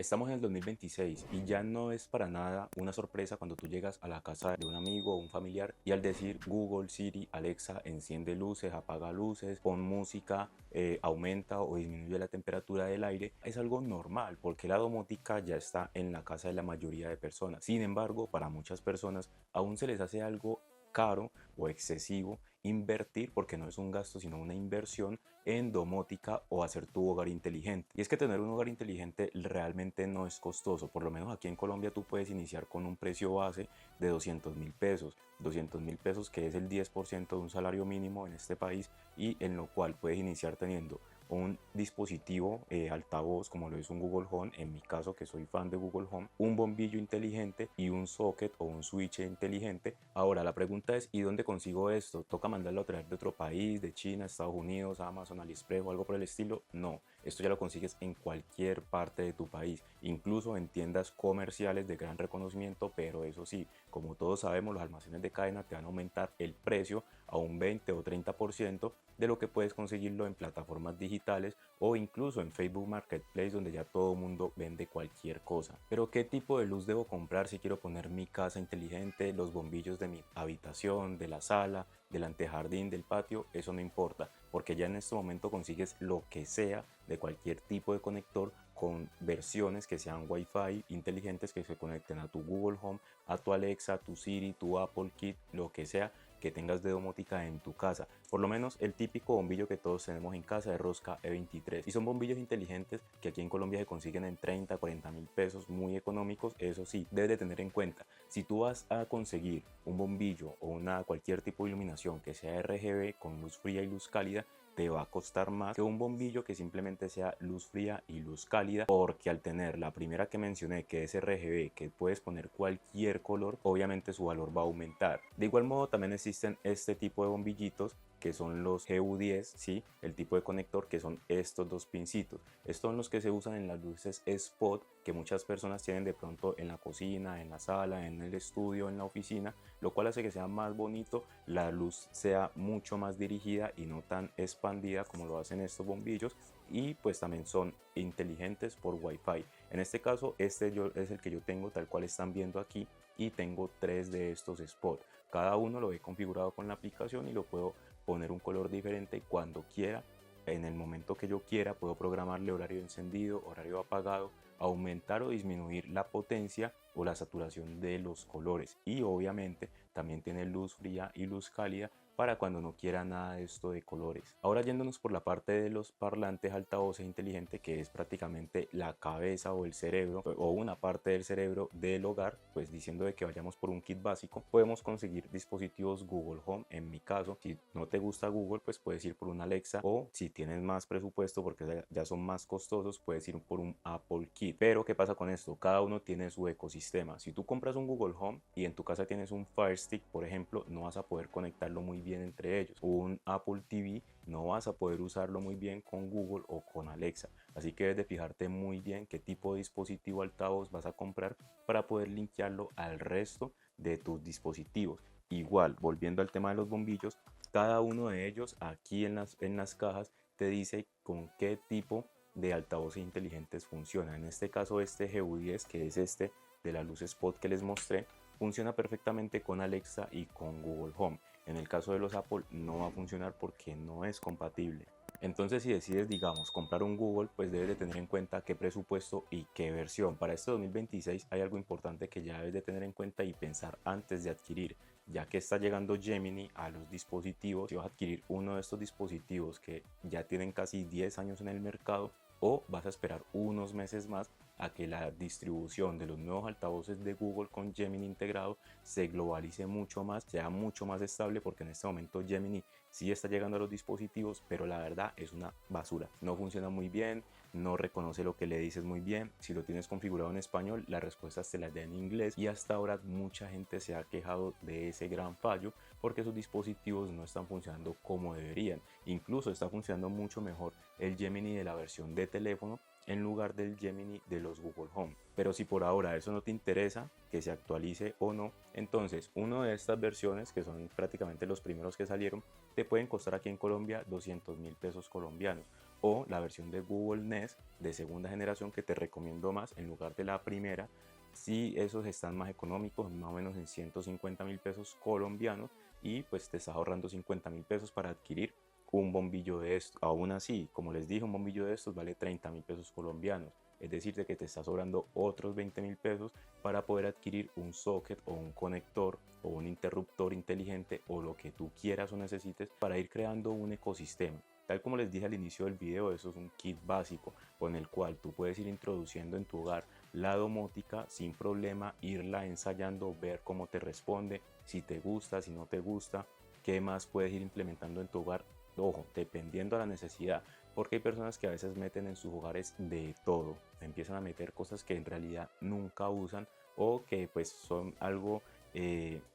Estamos en el 2026 y ya no es para nada una sorpresa cuando tú llegas a la casa de un amigo o un familiar y al decir Google, Siri, Alexa, enciende luces, apaga luces, pon música, aumenta o disminuye la temperatura del aire, es algo normal porque la domótica ya está en la casa de la mayoría de personas. Sin embargo, para muchas personas aún se les hace algo caro o excesivo invertir, porque no es un gasto sino una inversión en domótica o hacer tu hogar inteligente. Y es que tener un hogar inteligente realmente no es costoso. Por lo menos aquí en Colombia tú puedes iniciar con un precio base de 200.000 pesos. 200.000 pesos, que es el 10% de un salario mínimo en este país, y en lo cual puedes iniciar teniendo un dispositivo altavoz como lo es un Google Home, en mi caso que soy fan de Google Home, un bombillo inteligente y un socket o un switch inteligente. Ahora la pregunta es, ¿y dónde consigo esto? ¿Toca mandarlo a traer de otro país, de China, Estados Unidos, Amazon, AliExpress o algo por el estilo? No, esto ya lo consigues en cualquier parte de tu país, incluso en tiendas comerciales de gran reconocimiento, pero eso sí, como todos sabemos, los almacenes de cadena te van a aumentar el precio a un 20 o 30% de lo que puedes conseguirlo en plataformas digitales o incluso en Facebook Marketplace, donde ya todo el mundo vende cualquier cosa. Pero ¿qué tipo de luz debo comprar si quiero poner mi casa inteligente, los bombillos de mi habitación, de la sala, del antejardín, del patio? Eso no importa, porque ya en este momento consigues lo que sea de cualquier tipo de conector, con versiones que sean Wi-Fi inteligentes que se conecten a tu Google Home, a tu Alexa, a tu Siri, tu Apple Kit, lo que sea que tengas de domótica en tu casa. Por lo menos el típico bombillo que todos tenemos en casa es Rosca E23, y son bombillos inteligentes que aquí en Colombia se consiguen en 30, 40.000 pesos, muy económicos. Eso sí, debes de tener en cuenta, si tú vas a conseguir un bombillo o cualquier tipo de iluminación que sea RGB con luz fría y luz cálida, te va a costar más que un bombillo que simplemente sea luz fría y luz cálida, porque al tener la primera que mencioné, que es RGB, que puedes poner cualquier color, obviamente su valor va a aumentar. De igual modo también existen este tipo de bombillitos que son los GU10, ¿sí? El tipo de conector, que son estos dos pincitos. Estos son los que se usan en las luces spot que muchas personas tienen de pronto en la cocina, en la sala, en el estudio, en la oficina, lo cual hace que sea más bonito, la luz sea mucho más dirigida y no tan expandida como lo hacen estos bombillos, y pues también son inteligentes por Wi-Fi. En este caso, es el que yo tengo, tal cual están viendo aquí, y tengo tres de estos spots. Cada uno lo he configurado con la aplicación y lo puedo poner un color diferente cuando quiera. En el momento que yo quiera puedo programarle horario encendido, horario apagado, aumentar o disminuir la potencia o la saturación de los colores, y obviamente también tiene luz fría y luz cálida para cuando no quiera nada de esto de colores. Ahora yéndonos por la parte de los parlantes altavoces inteligentes, que es prácticamente la cabeza o el cerebro o una parte del cerebro del hogar, pues diciendo de que vayamos por un kit básico, podemos conseguir dispositivos Google Home. En mi caso, si no te gusta Google, pues puedes ir por un Alexa, o si tienes más presupuesto porque ya son más costosos, puedes ir por un Apple Kit. Pero ¿qué pasa con esto? Cada uno tiene su ecosistema. Si tú compras un Google Home y en tu casa tienes un Fire Stick, por ejemplo, no vas a poder conectarlo muy bien entre ellos. Un Apple TV no vas a poder usarlo muy bien con Google o con Alexa. Así que debes de fijarte muy bien qué tipo de dispositivo altavoz vas a comprar para poder linkearlo al resto de tus dispositivos. Igual, volviendo al tema de los bombillos, cada uno de ellos aquí en las cajas te dice con qué tipo de altavoces inteligentes funciona. En este caso, este GU10, que es este de la luz spot que les mostré, funciona perfectamente con Alexa y con Google Home. En el caso de los Apple no va a funcionar porque no es compatible. Entonces, si decides, digamos, comprar un Google, pues debes de tener en cuenta qué presupuesto y qué versión. Para este 2026 hay algo importante que ya debes de tener en cuenta y pensar antes de adquirir, ya que está llegando Gemini a los dispositivos. Si vas a adquirir uno de estos dispositivos que ya tienen casi 10 años en el mercado, o vas a esperar unos meses más a que la distribución de los nuevos altavoces de Google con Gemini integrado se globalice mucho más, sea mucho más estable, porque en este momento Gemini sí está llegando a los dispositivos, pero la verdad es una basura. No funciona muy bien, no reconoce lo que le dices muy bien. Si lo tienes configurado en español, las respuestas te las da en inglés, y hasta ahora mucha gente se ha quejado de ese gran fallo porque sus dispositivos no están funcionando como deberían. Incluso está funcionando mucho mejor el Gemini de la versión de teléfono en lugar del Gemini de los Google Home. Pero si por ahora eso no te interesa, que se actualice o no, entonces una de estas versiones, que son prácticamente los primeros que salieron, te pueden costar aquí en Colombia 200.000 pesos colombianos. o la versión de Google Nest de segunda generación, que te recomiendo más en lugar de la primera. Si esos están más económicos, más o menos en 150.000 pesos colombianos, y pues te estás ahorrando 50.000 pesos para adquirir un bombillo de estos. Aún así, como les dije, un bombillo de estos vale 30.000 pesos colombianos. Es decir, de que te está sobrando otros 20.000 pesos para poder adquirir un socket o un conector o un interruptor inteligente o lo que tú quieras o necesites para ir creando un ecosistema. Tal como les dije al inicio del video, eso es un kit básico con el cual tú puedes ir introduciendo en tu hogar la domótica sin problema, irla ensayando, ver cómo te responde, si te gusta, si no te gusta, qué más puedes ir implementando en tu hogar. Ojo, dependiendo de la necesidad, porque hay personas que a veces meten en sus hogares de todo, empiezan a meter cosas que en realidad nunca usan o que pues son algo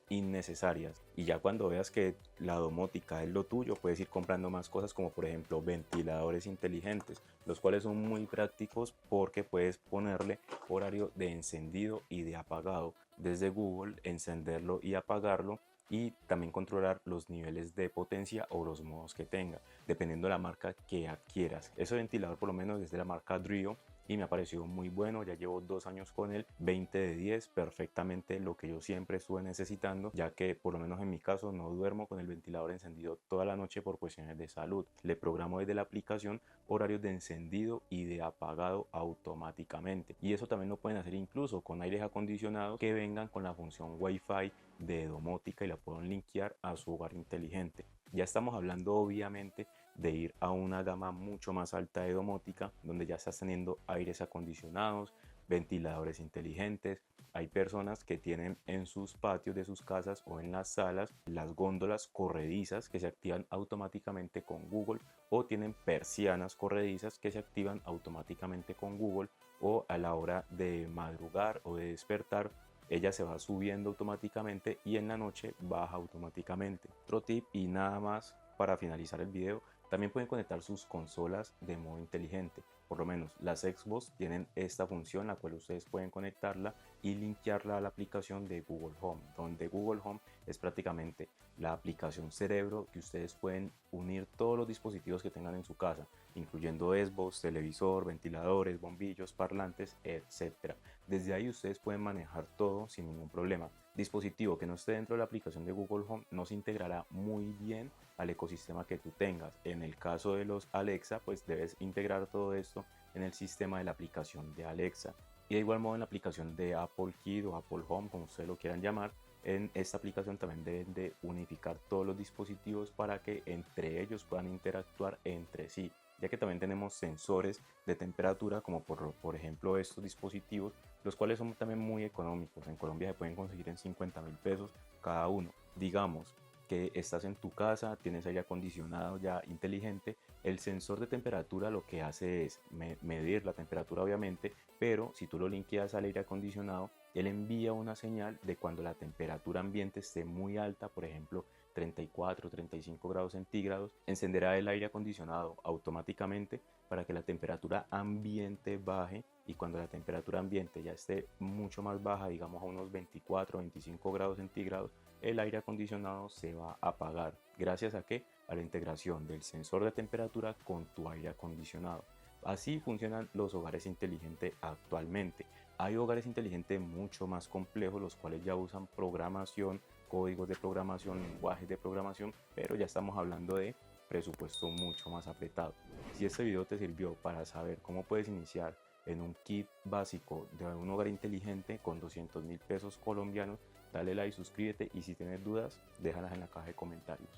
innecesarias, y ya cuando veas que la domótica es lo tuyo, puedes ir comprando más cosas, como por ejemplo ventiladores inteligentes, los cuales son muy prácticos porque puedes ponerle horario de encendido y de apagado desde Google, encenderlo y apagarlo, y también controlar los niveles de potencia o los modos que tenga, dependiendo de la marca que adquieras. Ese ventilador por lo menos es de la marca Drio y me ha parecido muy bueno, ya llevo 2 años con él, 20 de 10, perfectamente lo que yo siempre estuve necesitando, ya que por lo menos en mi caso no duermo con el ventilador encendido toda la noche por cuestiones de salud. Le programo desde la aplicación horarios de encendido y de apagado automáticamente, y eso también lo pueden hacer incluso con aires acondicionados que vengan con la función Wi-Fi de domótica y la pueden linkear a su hogar inteligente. Ya estamos hablando obviamente de ir a una gama mucho más alta de domótica, donde ya estás teniendo aires acondicionados, ventiladores inteligentes. Hay personas que tienen en sus patios de sus casas o en las salas las góndolas corredizas que se activan automáticamente con Google, o tienen persianas corredizas que se activan automáticamente con Google, o a la hora de madrugar o de despertar ella se va subiendo automáticamente y en la noche baja automáticamente. Otro tip y nada más para finalizar el video: también pueden conectar sus consolas de modo inteligente. Por lo menos las Xbox tienen esta función, la cual ustedes pueden conectarla y linkearla a la aplicación de Google Home, donde Google Home es prácticamente la aplicación cerebro que ustedes pueden unir todos los dispositivos que tengan en su casa, incluyendo Xbox, televisor, ventiladores, bombillos, parlantes, etcétera. Desde ahí ustedes pueden manejar todo sin ningún problema. Dispositivo que no esté dentro de la aplicación de Google Home no se integrará muy bien al ecosistema que tú tengas. En el caso de los Alexa, pues debes integrar todo esto en el sistema de la aplicación de Alexa. Y de igual modo en la aplicación de Apple Kit o Apple Home, como ustedes lo quieran llamar, en esta aplicación también deben de unificar todos los dispositivos para que entre ellos puedan interactuar entre sí, ya que también tenemos sensores de temperatura, como por ejemplo estos dispositivos, los cuales son también muy económicos. En Colombia se pueden conseguir en 50.000 pesos cada uno. Digamos que estás en tu casa, tienes aire acondicionado ya inteligente, el sensor de temperatura lo que hace es medir la temperatura obviamente, pero si tú lo linkeas al aire acondicionado, él envía una señal de cuando la temperatura ambiente esté muy alta, por ejemplo 34, 35 grados centígrados, encenderá el aire acondicionado automáticamente para que la temperatura ambiente baje, y cuando la temperatura ambiente ya esté mucho más baja, digamos a unos 24, 25 grados centígrados, el aire acondicionado se va a apagar. ¿Gracias a qué? A la integración del sensor de temperatura con tu aire acondicionado. Así funcionan los hogares inteligentes actualmente. Hay hogares inteligentes mucho más complejos, los cuales ya usan programación, códigos de programación, lenguajes de programación, pero ya estamos hablando de presupuesto mucho más apretado. Si este video te sirvió para saber cómo puedes iniciar en un kit básico de un hogar inteligente con 200.000 pesos colombianos, dale like, suscríbete, y si tienes dudas, déjalas en la caja de comentarios.